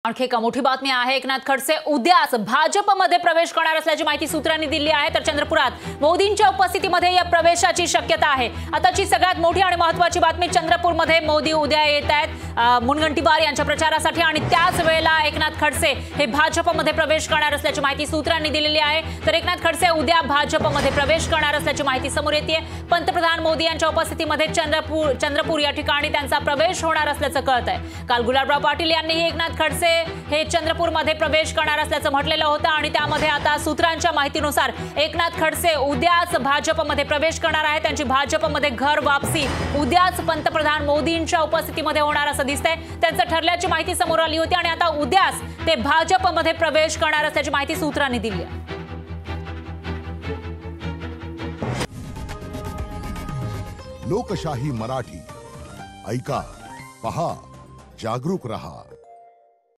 आणखी एक मोठी बातमी आहे। एकनाथ खडसे उद्याच भाजपमध्ये प्रवेश करणार असल्याची माहिती सूत्रांनी दिली आहे। तर चंद्रपुरात मोदींच्या उपस्थितीमध्ये या प्रवेशाची शक्यता आहे। आताची सगळ्यात मोठी आणि महत्त्वाची बातमी, चंद्रपूरमध्ये मोदी उद्या येत आहेत मुनगंटीवार यांच्या प्रचारासाठी आणि त्याच वेळेला एकनाथ खडसे हे भाजपमध्ये प्रवेश करणार असल्याची माहिती सूत्रांनी दिलेली आहे। तर एकनाथ खडसे उद्या भाजपमध्ये प्रवेश करणार असल्याची माहिती समोर येते। पंतप्रधान मोदी यांच्या उपस्थितीमध्ये चंद्रपूर या ठिकाणी त्यांचा प्रवेश होणार असल्याचं कळतंय। काल गुलाबराव पाटील यांनीही एकनाथ खडसे हे चंद्रपूरमध्ये प्रवेश करणार असल्याचं म्हटलेलं होतं आणि त्यामध्ये आता सूत्रांच्या माहितीनुसार एकनाथ खडसे उद्याच भाजपमध्ये प्रवेश करणार आहेत। त्यांची भाजपमध्ये घर वापसी उद्याच पंतप्रधान मोदींच्या उपस्थितीमध्ये होणार असं दिसतंय। त्यांचं ठरल्याची माहिती समोर आली होती आणि आता उद्याच ते भाजपमध्ये प्रवेश करणार असल्याची माहिती सूत्रांनी दिली आहे। लोकशाही मराठी ऐका, पहा, जागरूक रहा।